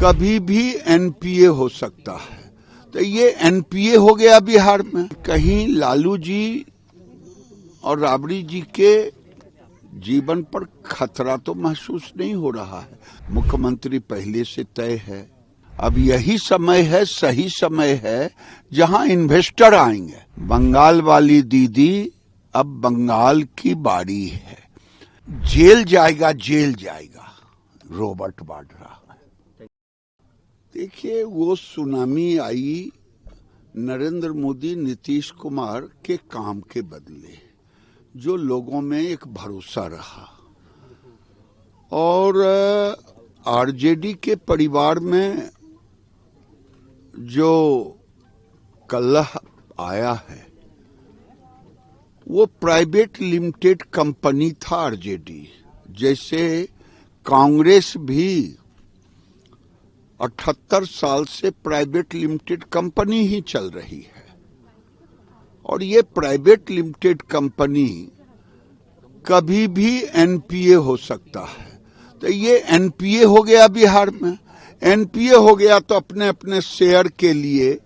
कभी भी एनपीए हो सकता है। तो ये एनपीए हो गया बिहार में। कहीं लालू जी और राबड़ी जी के जीवन पर खतरा तो महसूस नहीं हो रहा है। मुख्यमंत्री पहले से तय है। अब यही समय है, सही समय है जहां इन्वेस्टर आएंगे। बंगाल वाली दीदी, अब बंगाल की बारी है। जेल जाएगा, जेल जाएगा, रॉबर्ट वाड्रा। देखिए, वो सुनामी आई नरेंद्र मोदी, नीतीश कुमार के काम के बदले, जो लोगों में एक भरोसा रहा। और आरजेडी के परिवार में जो कलह आया है, वो प्राइवेट लिमिटेड कंपनी था आरजेडी। जैसे कांग्रेस भी 78 साल से प्राइवेट लिमिटेड कंपनी ही चल रही है। और ये प्राइवेट लिमिटेड कंपनी कभी भी एनपीए हो सकता है। तो ये एनपीए हो गया बिहार में। एनपीए हो गया तो अपने अपने शेयर के लिए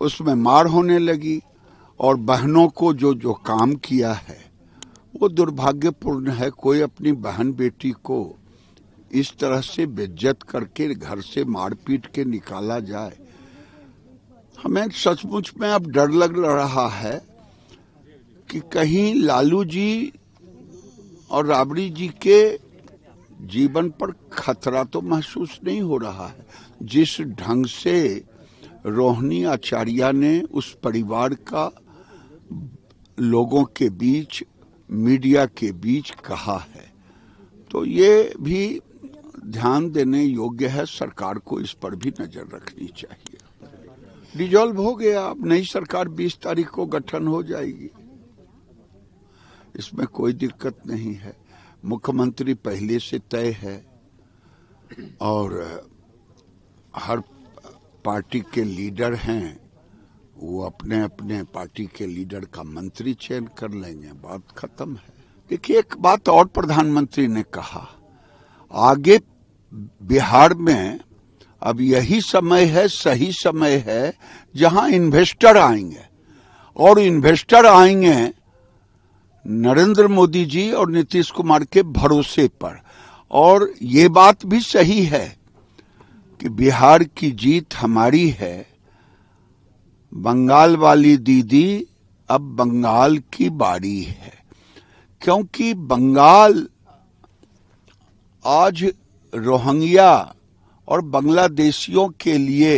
उसमें मार होने लगी। और बहनों को जो जो काम किया है वो दुर्भाग्यपूर्ण है। कोई अपनी बहन बेटी को इस तरह से बेइज्जत करके घर से मारपीट के निकाला जाए, हमें सचमुच में अब डर लग रहा है कि कहीं लालू जी और राबड़ी जी के जीवन पर खतरा तो महसूस नहीं हो रहा है। जिस ढंग से रोहिणी आचार्य ने उस परिवार का लोगों के बीच, मीडिया के बीच कहा है, तो ये भी ध्यान देने योग्य है। सरकार को इस पर भी नजर रखनी चाहिए। डिसॉल्व हो गया, अब नई सरकार 20 तारीख को गठन हो जाएगी, इसमें कोई दिक्कत नहीं है। मुख्यमंत्री पहले से तय है और हर पार्टी के लीडर हैं, वो अपने अपने पार्टी के लीडर का मंत्री चयन कर लेंगे, बात खत्म है। देखिए, एक बात और प्रधानमंत्री ने कहा, आगे बिहार में अब यही समय है, सही समय है जहां इन्वेस्टर आएंगे। और इन्वेस्टर आएंगे नरेंद्र मोदी जी और नीतीश कुमार के भरोसे पर। और ये बात भी सही है कि बिहार की जीत हमारी है। बंगाल वाली दीदी, अब बंगाल की बारी है। क्योंकि बंगाल आज रोहिंग्या और बांग्लादेशियों के लिए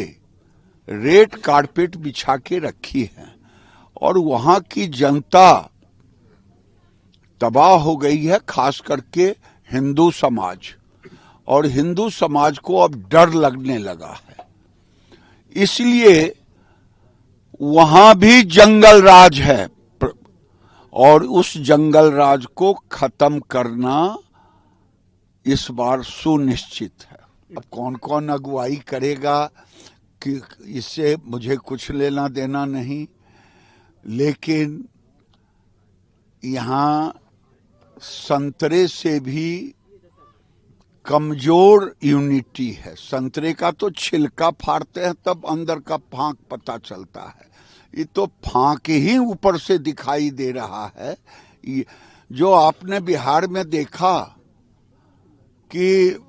रेड कारपेट बिछा के रखी है। और वहां की जनता तबाह हो गई है, खास करके हिंदू समाज। और हिंदू समाज को अब डर लगने लगा है। इसलिए वहां भी जंगल राज है और उस जंगल राज को खत्म करना इस बार सुनिश्चित है। अब कौन कौन अगुवाई करेगा कि इससे मुझे कुछ लेना देना नहीं, लेकिन यहां संतरे से भी कमजोर यूनिटी है। संतरे का तो छिलका फाड़ते हैं तब अंदर का फांक पता चलता है। ये तो फांक ही ऊपर से दिखाई दे रहा है। जो आपने बिहार में देखा कि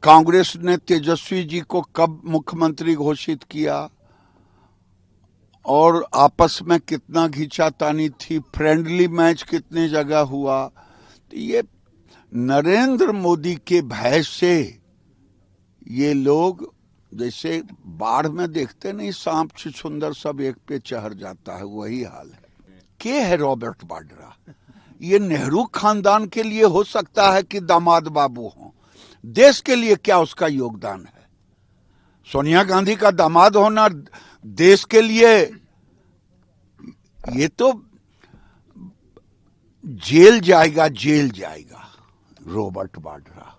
कांग्रेस ने तेजस्वी जी को कब मुख्यमंत्री घोषित किया और आपस में कितना खींचातानी थी, फ्रेंडली मैच कितने जगह हुआ। तो ये नरेंद्र मोदी के भय से ये लोग, जैसे बाढ़ में देखते नहीं सांप छुछुंदर सब एक पे चढ़ जाता है, वही हाल है। के है रॉबर्ट वाड्रा? ये नेहरू खानदान के लिए हो सकता है कि दामाद बाबू हों, देश के लिए क्या उसका योगदान है? सोनिया गांधी का दामाद होना देश के लिए, ये तो जेल जाएगा, जेल जाएगा, रॉबर्ट वाड्रा।